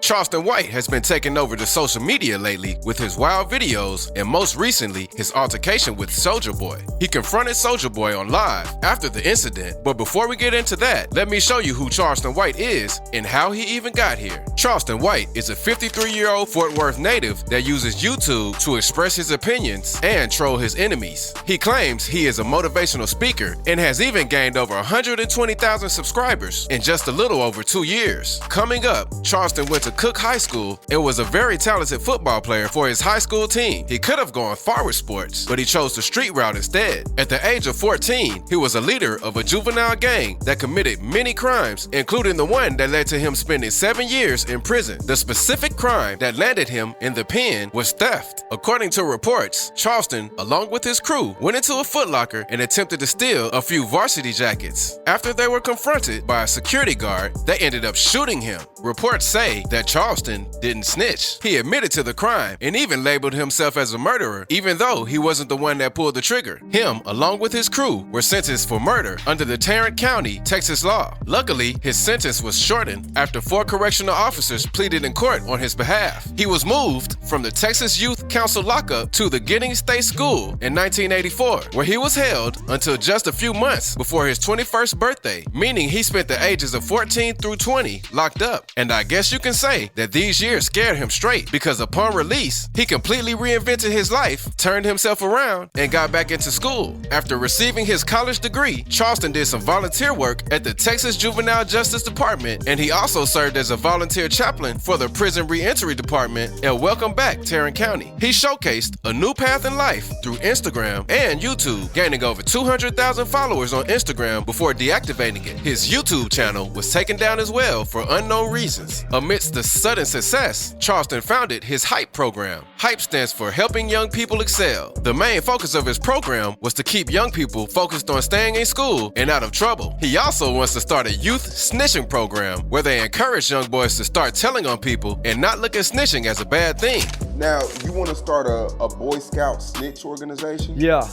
Charleston White has been taking over the social media lately with his wild videos and most recently his altercation with Soulja Boy. He confronted Soulja Boy on live after the incident, but before we get into that, let me show you who Charleston White is and how he even got here. Charleston White is a 53-year-old Fort Worth native that uses YouTube to express his opinions and troll his enemies. He claims he is a motivational speaker and has even gained over 120,000 subscribers in just a little over 2 years. Coming up, Charleston went to Cook High School and was a very talented football player for his high school team. He could have gone far with sports, but he chose the street route instead. At the age of 14, he was a leader of a juvenile gang that committed many crimes, including the one that led to him spending 7 years in prison. The specific crime that landed him in the pen was theft. According to reports, Charleston, along with his crew, went into a Foot Locker and attempted to steal a few varsity jackets. After they were confronted by a security guard, they ended up shooting him. Reports say that Charleston didn't snitch. He admitted to the crime and even labeled himself as a murderer, even though he wasn't the one that pulled the trigger. Him, along with his crew, were sentenced for murder under the Tarrant County, Texas law. Luckily, his sentence was shortened after 4 correctional officers pleaded in court on his behalf. He was moved from the Texas Youth Council lockup to the Giddings State School in 1984, where he was held until just a few months before his 21st birthday, meaning he spent the ages of 14 through 20 locked up. And I guess you can say that these years scared him straight, because upon release, he completely reinvented his life, turned himself around, and got back into school. After receiving his college degree, Charleston did some volunteer work at the Texas Juvenile Justice Department, and he also served as a volunteer chaplain for the Prison Reentry Department at Welcome Back, Tarrant County. He showcased a new path in life through Instagram and YouTube, gaining over 200,000 followers on Instagram before deactivating it. His YouTube channel was taken down as well for unknown reasons. Amidst the sudden success, Charleston founded his HYPE program. HYPE stands for Helping Young People Excel. The main focus of his program was to keep young people focused on staying in school and out of trouble. He also wants to start a youth snitching program where they encourage young boys to start telling on people and not look at snitching as a bad thing. Now, you want to start a Boy Scout snitch organization? Yeah,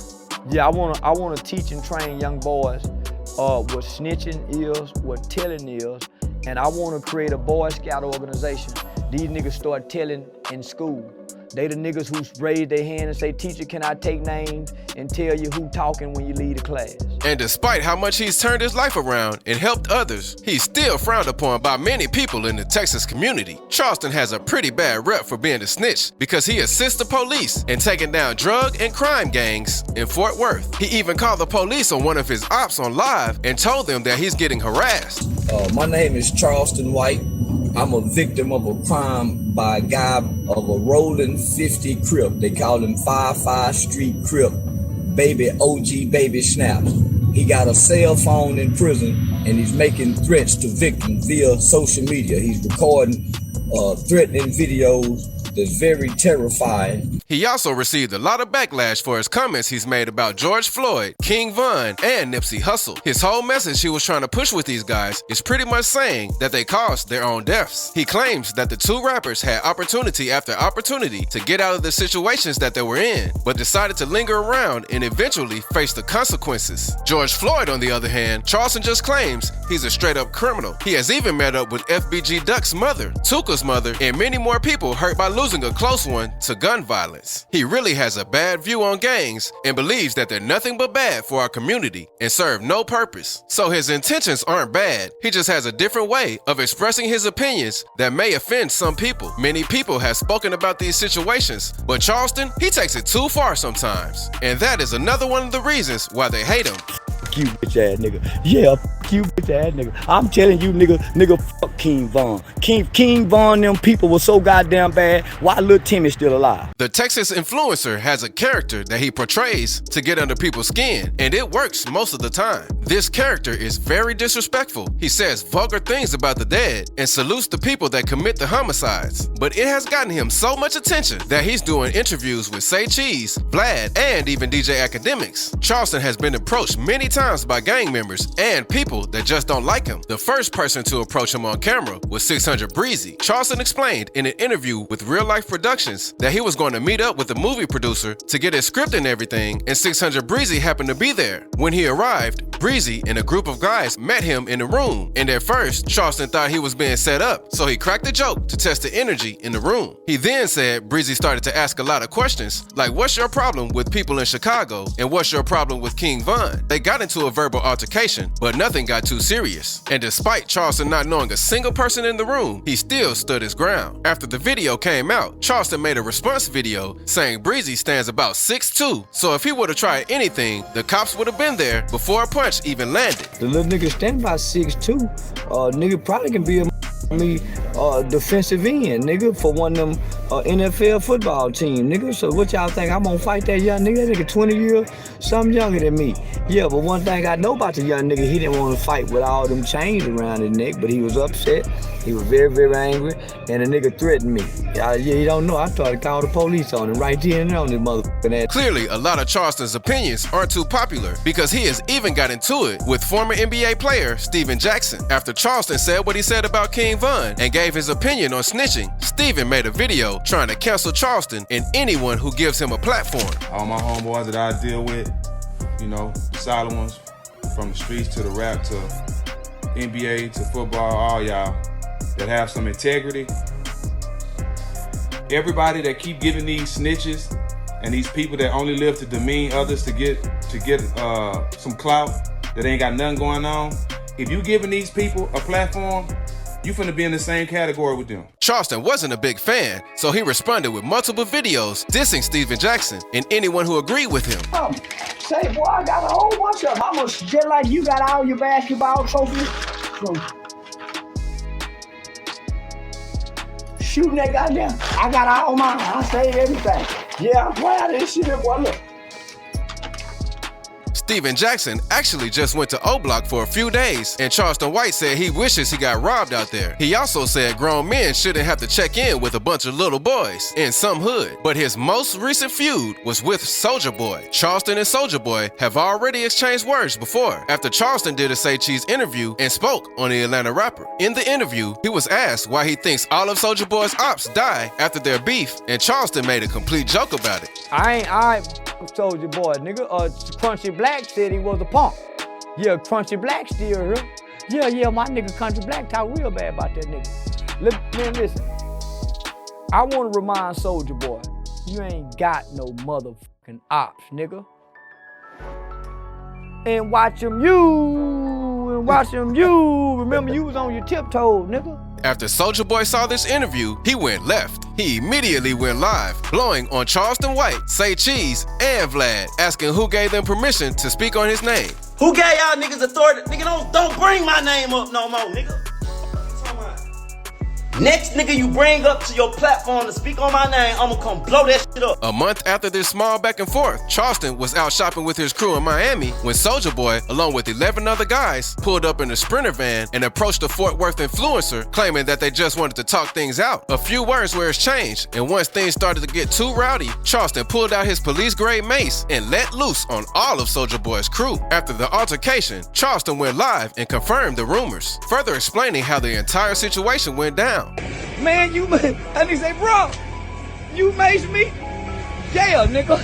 I wanna teach and train young boys what snitching is, what telling is, and I wanna create a Boy Scout organization. These niggas start telling in school. They the niggas who raise their hand and say, "Teacher, can I take names?" and tell you who talking when you leave the class. And despite how much he's turned his life around and helped others, he's still frowned upon by many people in the Texas community. Charleston has a pretty bad rep for being a snitch because he assists the police in taking down drug and crime gangs in Fort Worth. He even called the police on one of his ops on live and told them that he's getting harassed. My name is Charleston White. I'm a victim of a crime by a guy of a rolling 50 Crip. They call him 55 Street Crip, baby OG baby snaps. He got a cell phone in prison and he's making threats to victims via social media. He's recording threatening videos that's very terrifying. He also received a lot of backlash for his comments he's made about George Floyd, King Von, and Nipsey Hussle. His whole message he was trying to push with these guys is pretty much saying that they caused their own deaths. He claims that the 2 rappers had opportunity after opportunity to get out of the situations that they were in, but decided to linger around and eventually face the consequences. George Floyd, on the other hand, Charleston just claims he's a straight-up criminal. He has even met up with FBG Duck's mother, Tuka's mother, and many more people hurt by losing a close one to gun violence. He really has a bad view on gangs and believes that they're nothing but bad for our community and serve no purpose. So his intentions aren't bad. He just has a different way of expressing his opinions that may offend some people. Many people have spoken about these situations, but Charleston, he takes it too far sometimes. And that is another one of the reasons why they hate him. You bitch ass nigga. Yeah, you bitch ass nigga. I'm telling you, nigga, fuck King Von. King Von, them people were so goddamn bad. Why Lil Timmy still alive? The Texas influencer has a character that he portrays to get under people's skin, and it works most of the time. This character is very disrespectful. He says vulgar things about the dead and salutes the people that commit the homicides. But it has gotten him so much attention that he's doing interviews with Say Cheese, Vlad, and even DJ Academics. Charleston has been approached many times by gang members and people that just don't like him. The first person to approach him on camera was 600 Breezy. Charleston explained in an interview with Real Life Productions that he was going to meet up with the movie producer to get his script and everything, and 600 Breezy happened to be there. When he arrived, Breezy and a group of guys met him in the room, and at first, Charleston thought he was being set up, so he cracked a joke to test the energy in the room. He then said Breezy started to ask a lot of questions, like what's your problem with people in Chicago, and what's your problem with King Von? They got into a verbal altercation, but nothing got too serious. And despite Charleston not knowing a single person in the room, he still stood his ground. After the video came out, Charleston made a response video saying Breezy stands about 6'2", so if he would have tried anything, the cops would have been there before a punch even landed. The little nigga stand about 6'2", nigga probably can be a defensive end, nigga, for one of them NFL football team, nigga. So what y'all think, I'm gonna fight that young nigga? That nigga 20 years, something younger than me. Yeah, but one thing I know about the young nigga, he didn't want to fight with all them chains around his neck, but he was upset. He was very, very angry, and the nigga threatened me. You don't know, I started calling the police on him right then and on this motherfucking ass. Clearly, a lot of Charleston's opinions aren't too popular because he has even got into it with former NBA player Steven Jackson. After Charleston said what he said about King Von and gave his opinion on snitching, Steven made a video trying to cancel Charleston and anyone who gives him a platform. All my homeboys that I deal with, you know, solid ones, from the streets to the rap to NBA to football, all y'all that have some integrity. Everybody that keep giving these snitches and these people that only live to demean others to get some clout that ain't got nothing going on. If you giving these people a platform, you finna be in the same category with them. Charleston wasn't a big fan, so he responded with multiple videos dissing Steven Jackson and anyone who agreed with him. Say, boy, I got a whole bunch of them. I'm just like you got all your basketball trophies. So, shooting that goddamn, I got all mine. I saved everything. Yeah, I'm proud of this shit, boy, look. Steven Jackson actually just went to O-Block for a few days, and Charleston White said he wishes he got robbed out there. He also said grown men shouldn't have to check in with a bunch of little boys in some hood. But his most recent feud was with Soulja Boy. Charleston and Soulja Boy have already exchanged words before, after Charleston did a Say Cheese interview and spoke on the Atlanta rapper. In the interview, he was asked why he thinks all of Soulja Boy's ops die after their beef, and Charleston made a complete joke about it. I Soulja Boy, nigga. Crunchy Black said he was a punk. Yeah, Crunchy Black still here. Yeah, my nigga Country Black talk real bad about that nigga. Man, listen. I want to remind Soulja Boy, you ain't got no motherfucking ops, nigga. And watch them you. Remember, you was on your tiptoes, nigga. After Soulja Boy saw this interview, he went left. He immediately went live, blowing on Charleston White, Say Cheese, and Vlad, asking who gave them permission to speak on his name. Who gave y'all niggas authority? Nigga, don't bring my name up no more, nigga. Next nigga you bring up to your platform to speak on my name, I'ma come blow that shit up. A month after this small back and forth, Charleston was out shopping with his crew in Miami when Soulja Boy, along with 11 other guys, pulled up in a Sprinter van and approached a Fort Worth influencer, claiming that they just wanted to talk things out. A few words were exchanged, and once things started to get too rowdy, Charleston pulled out his police-grade mace and let loose on all of Soulja Boy's crew. After the altercation, Charleston went live and confirmed the rumors, further explaining how the entire situation went down. Man, and he say, bro, you maced me? Yeah, nigga.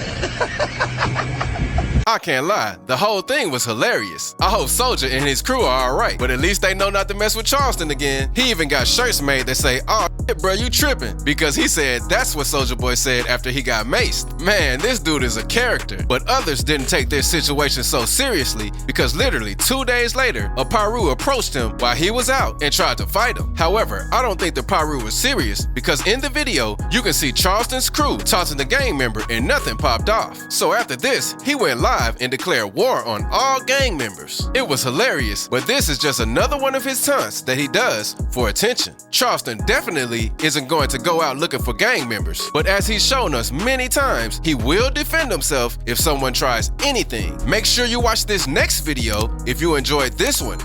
I can't lie, the whole thing was hilarious. I hope Soulja and his crew are alright, but at least they know not to mess with Charleston again. He even got shirts made that say, "Oh shit, bro, you tripping," because he said that's what Soulja Boy said after he got maced. Man, this dude is a character. But others didn't take this situation so seriously because literally 2 days later, a Paru approached him while he was out and tried to fight him. However, I don't think the Paru was serious because in the video, you can see Charleston's crew taunting the gang member and nothing popped off. So after this, he went live and declared war on all gang members. It was hilarious, but this is just another one of his taunts that he does for attention. Charleston definitely isn't going to go out looking for gang members, but as he's shown us many times, he will defend himself if someone tries anything. Make sure you watch this next video if you enjoyed this one.